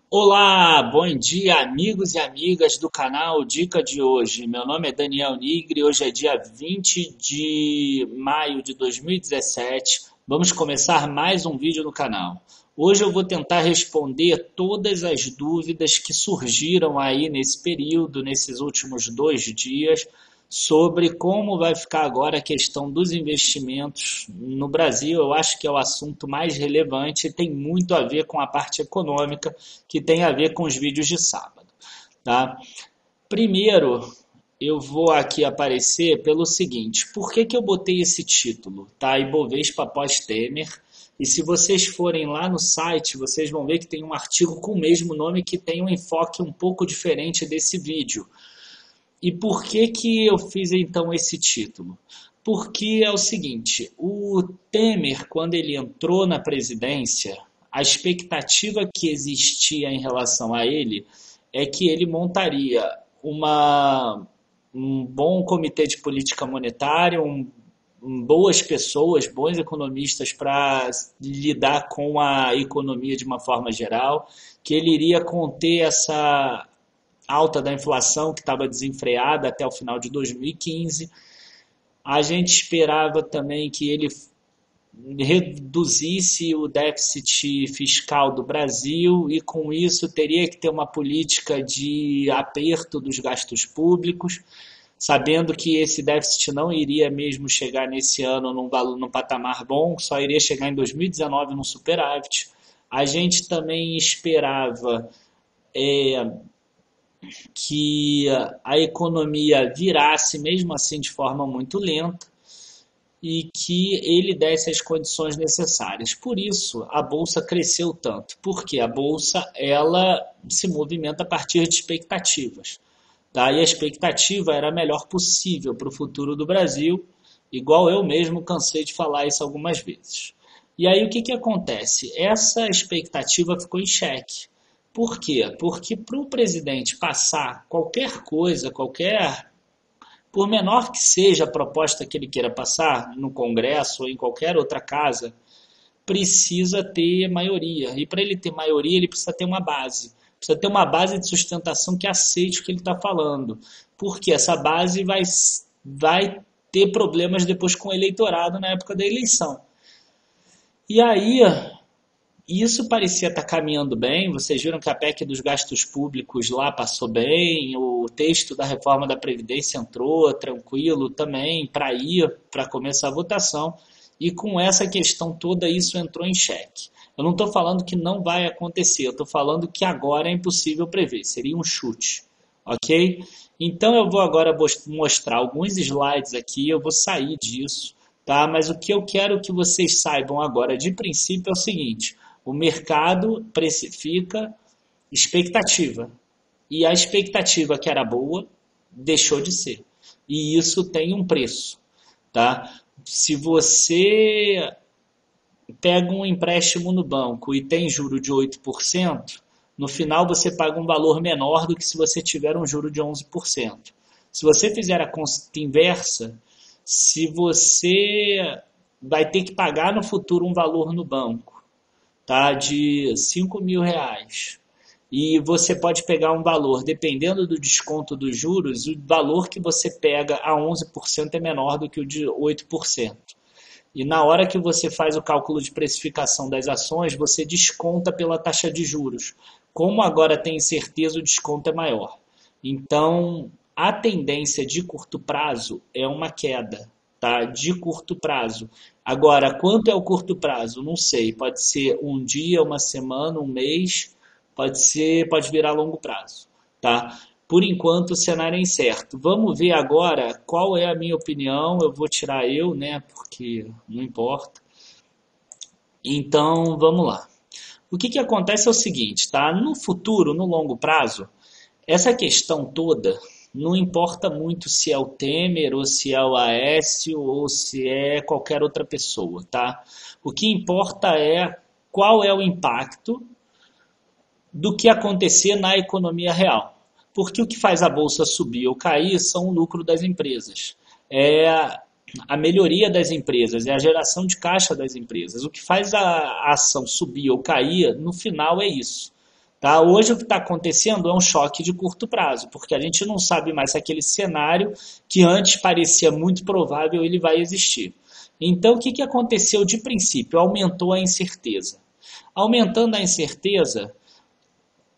Olá, bom dia, amigos e amigas do canal Dica de hoje. Meu nome é Daniel Nigri, hoje é dia 20 de maio de 2017. Vamos começar mais um vídeo no canal. Hoje eu vou tentar responder todas as dúvidas que surgiram aí nesse período, nesses últimos 2 dias, sobre como vai ficar agora a questão dos investimentos no Brasil. Eu acho que é o assunto mais relevante e tem muito a ver com a parte econômica, que tem a ver com os vídeos de sábado, tá? Primeiro, eu vou aqui aparecer pelo seguinte: por que que eu botei esse título, tá? Ibovespa pós-Temer. E se vocês forem lá no site, vocês vão ver que tem um artigo com o mesmo nome que tem um enfoque um pouco diferente desse vídeo. E por que que eu fiz então esse título? Porque é o seguinte, o Temer, quando ele entrou na presidência, a expectativa que existia em relação a ele é que ele montaria um bom comitê de política monetária, boas pessoas, bons economistas para lidar com a economia de uma forma geral, que ele iria conter essa alta da inflação que estava desenfreada até o final de 2015. A gente esperava também que ele reduzisse o déficit fiscal do Brasil e com isso teria que ter uma política de aperto dos gastos públicos, sabendo que esse déficit não iria mesmo chegar nesse ano num patamar bom, só iria chegar em 2019 num superávit. A gente também esperava que a economia virasse mesmo assim de forma muito lenta e que ele desse as condições necessárias. Por isso, a bolsa cresceu tanto, porque a bolsa ela se movimenta a partir de expectativas, tá? E a expectativa era a melhor possível para o futuro do Brasil, igual eu mesmo cansei de falar isso algumas vezes. E aí o que acontece? Essa expectativa ficou em xeque. Por quê? Porque para o presidente passar qualquer coisa, por menor que seja a proposta que ele queira passar no Congresso ou em qualquer outra casa, precisa ter maioria. E para ele ter maioria, ele precisa ter uma base. Precisa ter uma base de sustentação que aceite o que ele está falando. Porque essa base vai ter problemas depois com o eleitorado na época da eleição. E aí, isso parecia estar caminhando bem, vocês viram que a PEC dos gastos públicos lá passou bem, o texto da reforma da Previdência entrou tranquilo também para começar a votação, e com essa questão toda isso entrou em xeque. Eu não estou falando que não vai acontecer, eu estou falando que agora é impossível prever, seria um chute, ok? Então eu vou agora mostrar alguns slides aqui, eu vou sair disso, tá? Mas o que eu quero que vocês saibam agora de princípio é o seguinte: o mercado precifica expectativa. E a expectativa que era boa deixou de ser. E isso tem um preço, tá? Se você pega um empréstimo no banco e tem juro de 8%, no final você paga um valor menor do que se você tiver um juro de 11%. Se você fizer a conta inversa, se você vai ter que pagar no futuro um valor no banco, tá, de R$ 5.000, e você pode pegar um valor, dependendo do desconto dos juros, o valor que você pega a 11% é menor do que o de 8%. E na hora que você faz o cálculo de precificação das ações, você desconta pela taxa de juros. Como agora tem incerteza, o desconto é maior. Então, a tendência de curto prazo é uma queda, tá? De curto prazo. Agora, quanto é o curto prazo? Não sei. Pode ser um dia, uma semana, um mês, pode virar longo prazo, tá? Por enquanto o cenário é incerto. Vamos ver agora qual é a minha opinião. Eu vou tirar eu, né? Porque não importa. Então, vamos lá. O que acontece é o seguinte, tá? No futuro, no longo prazo, essa questão toda não importa muito se é o Temer ou se é o Aécio ou se é qualquer outra pessoa, tá? O que importa é qual é o impacto do que acontecer na economia real. Porque o que faz a bolsa subir ou cair são o lucro das empresas. É a melhoria das empresas, é a geração de caixa das empresas. O que faz a ação subir ou cair, no final, é isso. Tá? Hoje o que está acontecendo é um choque de curto prazo, porque a gente não sabe mais se aquele cenário que antes parecia muito provável ele vai existir. Então, o que, que aconteceu de princípio? Aumentou a incerteza. Aumentando a incerteza,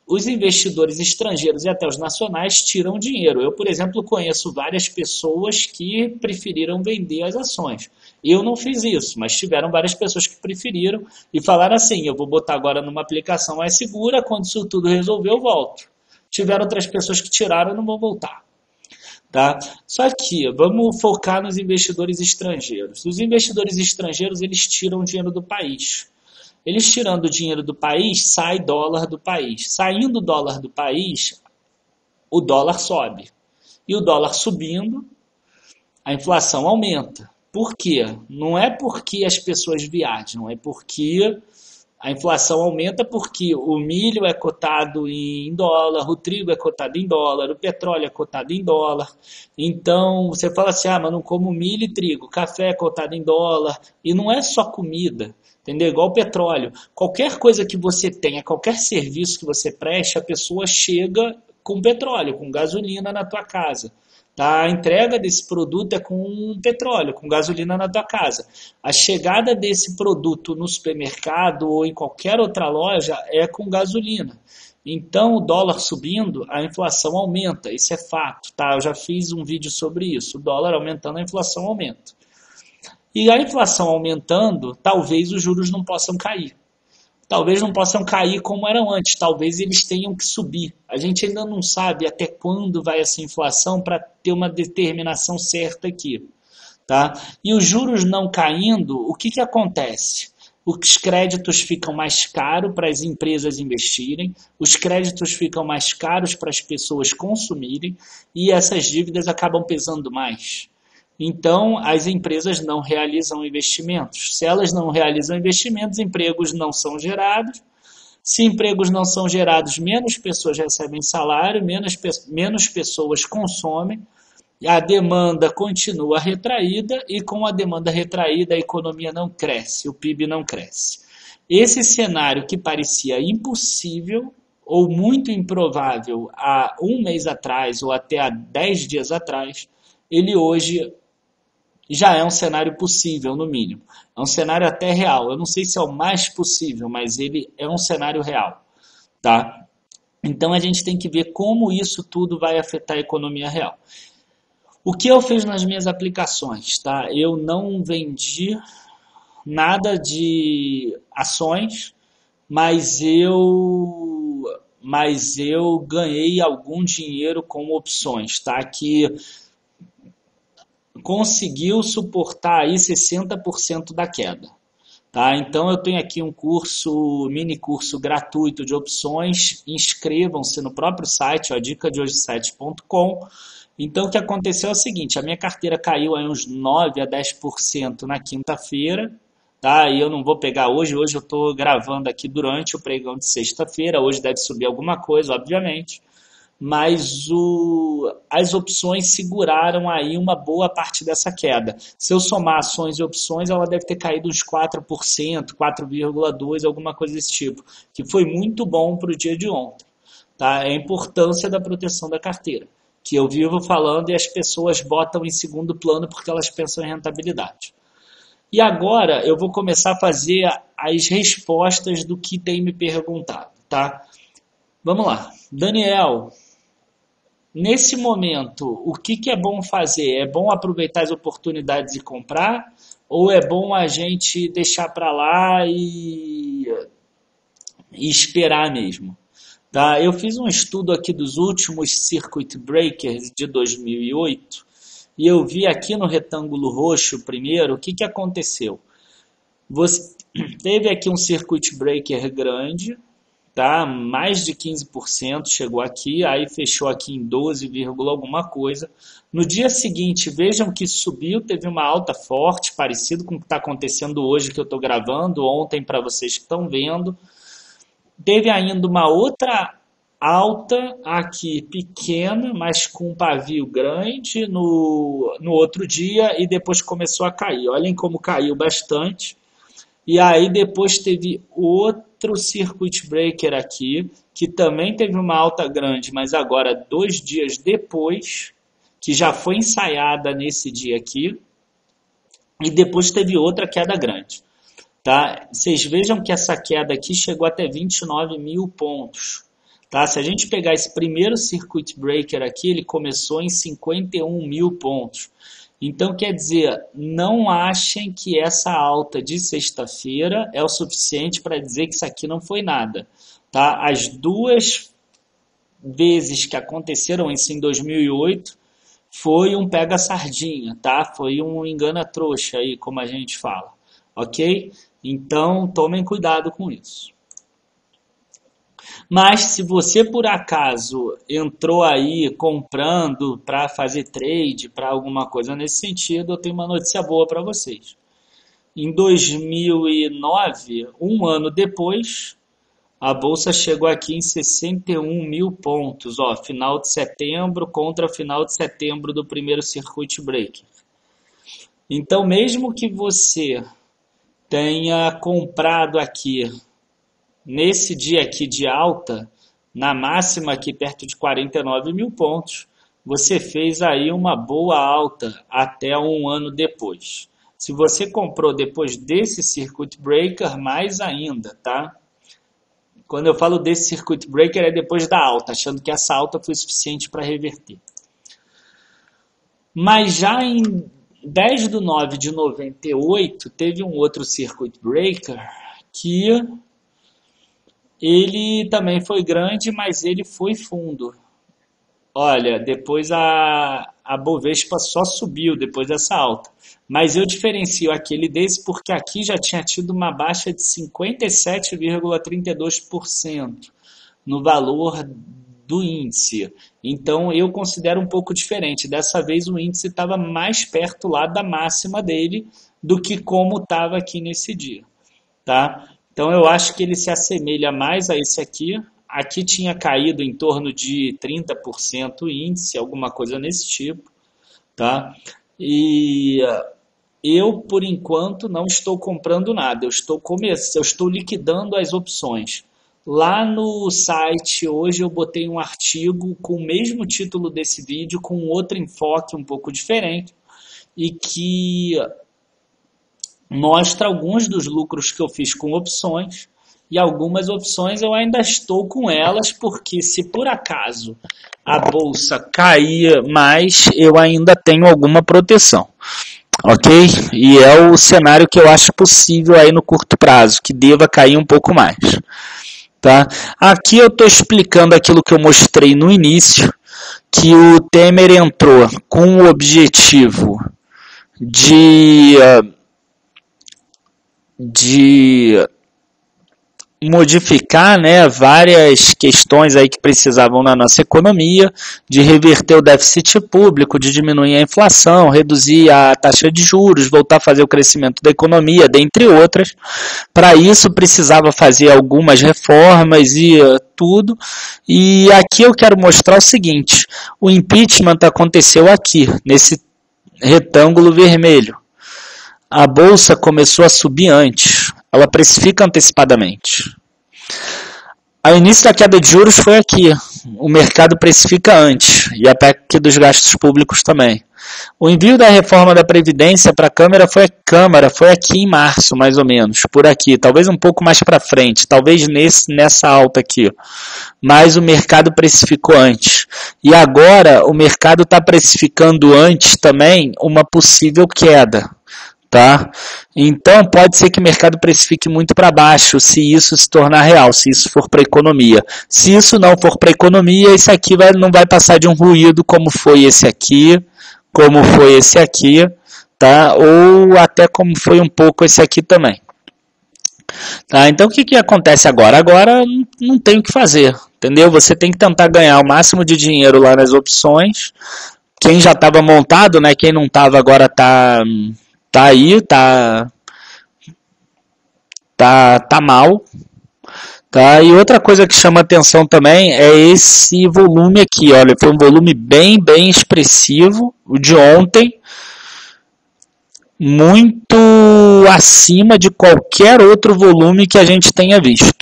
os investidores estrangeiros e até os nacionais tiram dinheiro. Eu, por exemplo, conheço várias pessoas que preferiram vender as ações. Eu não fiz isso, mas tiveram várias pessoas que preferiram e falaram assim: eu vou botar agora numa aplicação mais segura, quando isso tudo resolver, eu volto. Tiveram outras pessoas que tiraram e não vão voltar. Tá? Só que vamos focar nos investidores estrangeiros. Os investidores estrangeiros eles tiram dinheiro do país. Eles tirando o dinheiro do país, sai dólar do país. Saindo o dólar do país, o dólar sobe. E o dólar subindo, a inflação aumenta. Por quê? Não é porque as pessoas viajam, é porque a inflação aumenta porque o milho é cotado em dólar, o trigo é cotado em dólar, o petróleo é cotado em dólar. Então, você fala assim, mas não como milho e trigo, café é cotado em dólar. E não é só comida, entendeu? Igual o petróleo. Qualquer coisa que você tenha, qualquer serviço que você preste, a pessoa chega com petróleo, com gasolina na tua casa. Tá? A entrega desse produto é com petróleo, com gasolina na tua casa. A chegada desse produto no supermercado ou em qualquer outra loja é com gasolina. Então, o dólar subindo, a inflação aumenta. Isso é fato, tá? Eu já fiz um vídeo sobre isso. O dólar aumentando, a inflação aumenta. E a inflação aumentando, talvez os juros não possam cair. Talvez não possam cair como eram antes, talvez eles tenham que subir. A gente ainda não sabe até quando vai essa inflação para ter uma determinação certa aqui. Tá? E os juros não caindo, o que, que acontece? Os créditos ficam mais caros para as empresas investirem, os créditos ficam mais caros para as pessoas consumirem e essas dívidas acabam pesando mais. Então, as empresas não realizam investimentos. Se elas não realizam investimentos, empregos não são gerados. Se empregos não são gerados, menos pessoas recebem salário, menos pessoas consomem. A demanda continua retraída e com a demanda retraída a economia não cresce, o PIB não cresce. Esse cenário que parecia impossível ou muito improvável há um mês atrás ou até há 10 dias atrás, ele hoje já é um cenário possível, no mínimo. É um cenário até real. Eu não sei se é o mais possível, mas ele é um cenário real. Tá? Então a gente tem que ver como isso tudo vai afetar a economia real. O que eu fiz nas minhas aplicações? Tá? Eu não vendi nada de ações, mas eu ganhei algum dinheiro com opções. Tá? Que conseguiu suportar aí 60% da queda. Tá? Então eu tenho aqui um mini curso gratuito de opções, inscrevam-se no próprio site, dicadehoje7.com. Então o que aconteceu é o seguinte, a minha carteira caiu aí uns 9 a 10% na quinta-feira, tá? E eu não vou pegar hoje eu estou gravando aqui durante o pregão de sexta-feira, hoje deve subir alguma coisa, obviamente. Mas as opções seguraram aí uma boa parte dessa queda. Se eu somar ações e opções, ela deve ter caído uns 4%, 4,2%, alguma coisa desse tipo, que foi muito bom para o dia de ontem. Tá? É a importância da proteção da carteira, que eu vivo falando e as pessoas botam em segundo plano porque elas pensam em rentabilidade. E agora eu vou começar a fazer as respostas do que tem me perguntado. Tá? Vamos lá. Daniel, nesse momento, o que é bom fazer? É bom aproveitar as oportunidades e comprar? Ou é bom a gente deixar para lá e esperar mesmo? Tá? Eu fiz um estudo aqui dos últimos Circuit Breakers de 2008 e eu vi aqui no retângulo roxo primeiro o que aconteceu. Você teve aqui um Circuit Breaker grande, tá? Mais de 15% chegou aqui, aí fechou aqui em 12, alguma coisa. No dia seguinte, vejam que subiu, teve uma alta forte, parecido com o que está acontecendo hoje que eu estou gravando, ontem para vocês que estão vendo. Teve ainda uma outra alta aqui, pequena, mas com um pavio grande no outro dia e depois começou a cair. Olhem como caiu bastante. E aí depois teve outro circuit breaker aqui, que também teve uma alta grande, mas agora 2 dias depois, que já foi ensaiada nesse dia aqui, e depois teve outra queda grande. Tá? Vocês vejam que essa queda aqui chegou até 29 mil pontos. Tá? Se a gente pegar esse primeiro circuit breaker aqui, ele começou em 51 mil pontos. Então, quer dizer, não achem que essa alta de sexta-feira é o suficiente para dizer que isso aqui não foi nada. Tá? As 2 vezes que aconteceram isso em 2008 foi um pega-sardinha, tá? Foi um engana-trouxa aí, como a gente fala. Ok? Então, tomem cuidado com isso. Mas se você por acaso entrou aí comprando para fazer trade, para alguma coisa nesse sentido, eu tenho uma notícia boa para vocês. Em 2009, um ano depois, a bolsa chegou aqui em 61 mil pontos, ó, final de setembro contra final de setembro do primeiro circuit breaker. Então, mesmo que você tenha comprado aqui nesse dia aqui de alta, na máxima aqui perto de 49 mil pontos, você fez aí uma boa alta até um ano depois. Se você comprou depois desse circuit breaker, mais ainda, tá? Quando eu falo desse circuit breaker é depois da alta, achando que essa alta foi suficiente para reverter. Mas já em 10 de 9 de 98, teve um outro circuit breaker que ele também foi grande, mas ele foi fundo. Olha, depois a Bovespa só subiu depois dessa alta. Mas eu diferencio aquele desse porque aqui já tinha tido uma baixa de 57,32% no valor do índice. Então eu considero um pouco diferente. Dessa vez o índice estava mais perto lá da máxima dele do que como estava aqui nesse dia. Tá? Então eu acho que ele se assemelha mais a esse aqui. Aqui tinha caído em torno de 30% o índice, alguma coisa nesse tipo. Tá? E eu, por enquanto, não estou comprando nada. Eu estou liquidando as opções. Lá no site, hoje eu botei um artigo com o mesmo título desse vídeo, com outro enfoque um pouco diferente, e que mostra alguns dos lucros que eu fiz com opções, e algumas opções eu ainda estou com elas, porque se por acaso a bolsa cair mais, eu ainda tenho alguma proteção. Ok? E é o cenário que eu acho possível aí no curto prazo, que deva cair um pouco mais. Tá? Aqui eu estou explicando aquilo que eu mostrei no início, que o Temer entrou com o objetivo de modificar, né, várias questões aí que precisavam na nossa economia, de reverter o déficit público, de diminuir a inflação, reduzir a taxa de juros, voltar a fazer o crescimento da economia, dentre outras. Para isso precisava fazer algumas reformas e tudo. E aqui eu quero mostrar o seguinte: o impeachment aconteceu aqui, nesse retângulo vermelho. A bolsa começou a subir antes, ela precifica antecipadamente. O início da queda de juros foi aqui, o mercado precifica antes, e a PEC dos gastos públicos também. O envio da reforma da Previdência para a Câmara foi aqui em março, mais ou menos, por aqui, talvez um pouco mais para frente, talvez nessa alta aqui, mas o mercado precificou antes. E agora o mercado está precificando antes também uma possível queda. Tá? Então pode ser que o mercado precifique muito para baixo se isso se tornar real, se isso for para a economia. Se isso não for para a economia, esse aqui não vai passar de um ruído como foi esse aqui, tá? Ou até como foi um pouco esse aqui também. Tá? Então o que acontece agora? Agora não tem o que fazer, entendeu? Você tem que tentar ganhar o máximo de dinheiro lá nas opções. Quem já estava montado, né? Quem não estava agora está aí, tá mal, tá? E outra coisa que chama atenção também é esse volume aqui, olha, foi um volume bem expressivo, o de ontem, muito acima de qualquer outro volume que a gente tenha visto.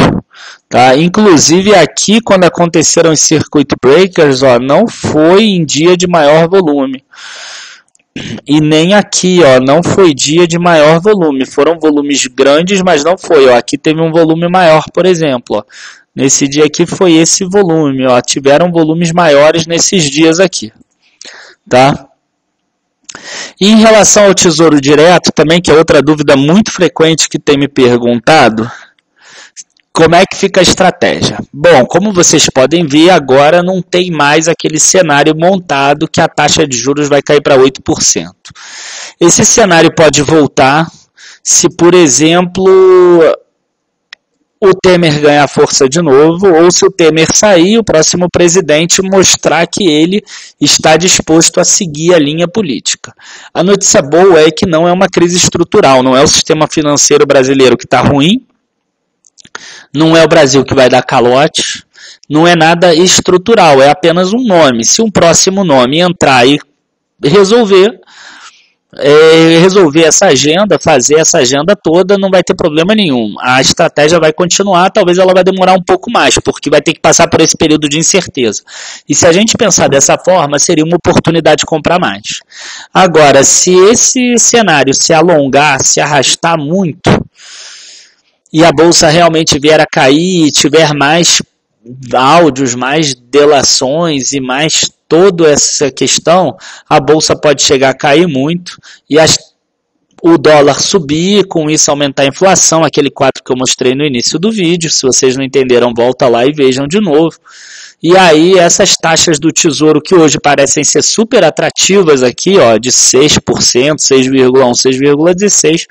Tá? Inclusive aqui, quando aconteceram os circuit breakers, ó, não foi em dia de maior volume. E nem aqui, ó, não foi dia de maior volume. Foram volumes grandes, mas não foi. Ó, aqui teve um volume maior, por exemplo. Ó. Nesse dia aqui foi esse volume. Ó, tiveram volumes maiores nesses dias aqui. Tá? E em relação ao Tesouro Direto, também, que é outra dúvida muito frequente que tem me perguntado, como é que fica a estratégia? Bom, como vocês podem ver, agora não tem mais aquele cenário montado que a taxa de juros vai cair para 8%. Esse cenário pode voltar se, por exemplo, o Temer ganhar força de novo, ou se o Temer sair, o próximo presidente mostrar que ele está disposto a seguir a linha política. A notícia boa é que não é uma crise estrutural, não é o sistema financeiro brasileiro que está ruim, não é o Brasil que vai dar calote, não é nada estrutural, é apenas um nome. Se um próximo nome entrar e resolver essa agenda, fazer essa agenda toda, não vai ter problema nenhum. A estratégia vai continuar, talvez ela vai demorar um pouco mais, porque vai ter que passar por esse período de incerteza. E se a gente pensar dessa forma, seria uma oportunidade de comprar mais. Agora, se esse cenário se alongar, se arrastar muito, e a bolsa realmente vier a cair e tiver mais áudios, mais delações e mais toda essa questão, a bolsa pode chegar a cair muito e o dólar subir, com isso aumentar a inflação, aquele quadro que eu mostrei no início do vídeo. Se vocês não entenderam, volta lá e vejam de novo. E aí essas taxas do Tesouro que hoje parecem ser super atrativas aqui, ó, de 6%, 6,1%, 6,16%,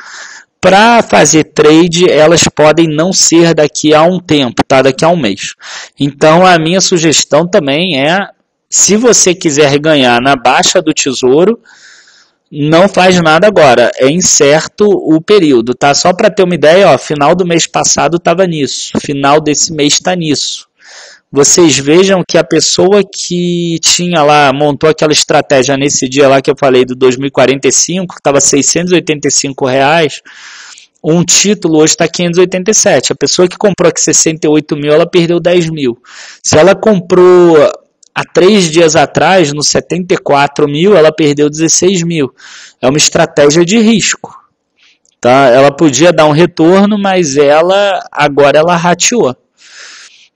para fazer trade, elas podem não ser daqui a um tempo, tá? Daqui a um mês. Então, a minha sugestão também é, se você quiser ganhar na baixa do Tesouro, não faz nada agora. É incerto o período, tá? Só para ter uma ideia, ó, final do mês passado estava nisso, final desse mês está nisso. Vocês vejam que a pessoa que tinha lá, montou aquela estratégia nesse dia lá que eu falei do 2045, que estava R$ 685, um título hoje está 587. A pessoa que comprou aqui 68 mil, ela perdeu 10 mil. Se ela comprou há 3 dias atrás, no 74 mil, ela perdeu 16 mil. É uma estratégia de risco. Tá? Ela podia dar um retorno, mas agora ela rateou.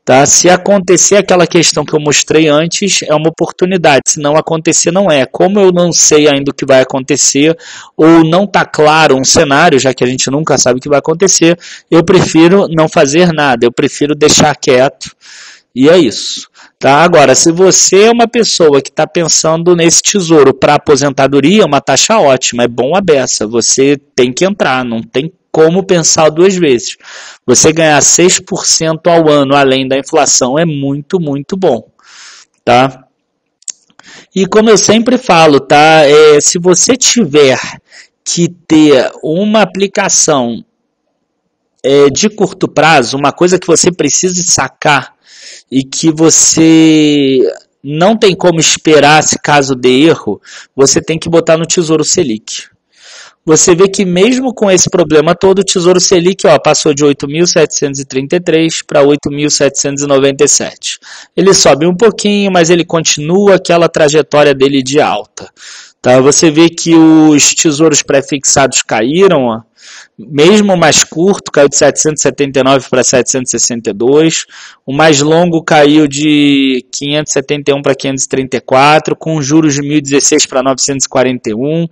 Tá? Se acontecer aquela questão que eu mostrei antes, é uma oportunidade. Se não acontecer, não é. Como eu não sei ainda o que vai acontecer, ou não está claro um cenário, já que a gente nunca sabe o que vai acontecer, eu prefiro não fazer nada. Eu prefiro deixar quieto. E é isso. Tá? Agora, se você é uma pessoa que está pensando nesse tesouro para aposentadoria, é uma taxa ótima, é bom a beça. Você tem que entrar, não tem como pensar 2 vezes. Você ganhar 6% ao ano além da inflação é muito, muito bom. Tá? E como eu sempre falo, tá? Se você tiver que ter uma aplicação de curto prazo, uma coisa que você precise sacar e que você não tem como esperar se caso dê erro, você tem que botar no Tesouro Selic. Você vê que mesmo com esse problema todo, o Tesouro Selic passou de 8.733 para 8.797. Ele sobe um pouquinho, mas ele continua aquela trajetória dele de alta. Tá? Você vê que os tesouros pré-fixados caíram, mesmo o mais curto caiu de 779 para 762, o mais longo caiu de 571 para 534, com juros de 1.016 para 941.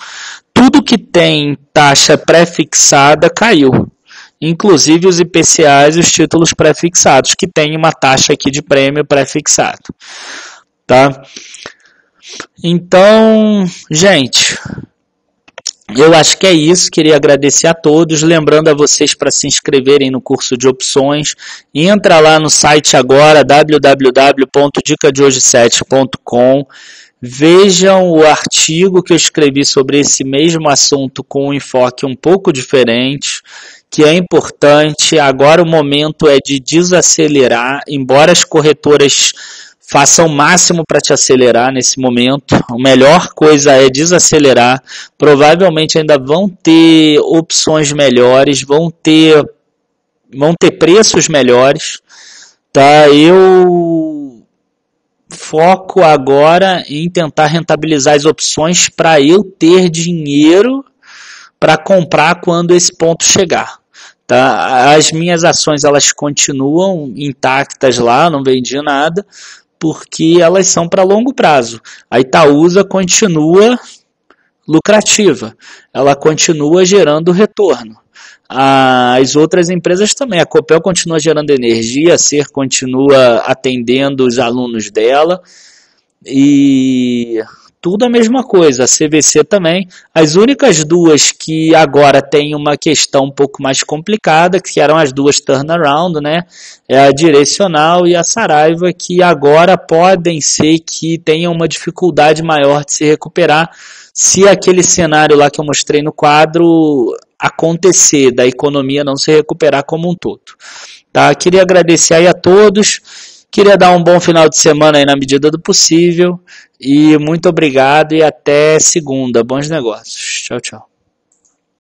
Tudo que tem taxa pré-fixada caiu, inclusive os IPCAs e os títulos pré-fixados, que tem uma taxa aqui de prêmio pré-fixado. Tá? Então, gente, eu acho que é isso. Queria agradecer a todos, lembrando a vocês para se inscreverem no curso de opções. Entra lá no site agora, www.dicadehoje7.com. Vejam o artigo que eu escrevi sobre esse mesmo assunto com um enfoque um pouco diferente, que é importante. Agora o momento é de desacelerar, embora as corretoras faça o máximo para te acelerar nesse momento. A melhor coisa é desacelerar. Provavelmente ainda vão ter opções melhores, vão ter preços melhores. Tá? Eu foco agora em tentar rentabilizar as opções para eu ter dinheiro para comprar quando esse ponto chegar. Tá? As minhas ações elas continuam intactas lá, não vendi nada, porque elas são para longo prazo. A Itaúsa continua lucrativa, ela continua gerando retorno. As outras empresas também, a Copel continua gerando energia, a SER continua atendendo os alunos dela, e tudo a mesma coisa, a CVC também. As únicas duas que agora tem uma questão um pouco mais complicada, que eram as duas turnaround, né? É a Direcional e a Saraiva, que agora podem ser que tenham uma dificuldade maior de se recuperar se aquele cenário lá que eu mostrei no quadro acontecer, da economia não se recuperar como um todo. Tá? Queria agradecer aí a todos. Queria dar um bom final de semana aí na medida do possível. E muito obrigado e até segunda. Bons negócios. Tchau, tchau.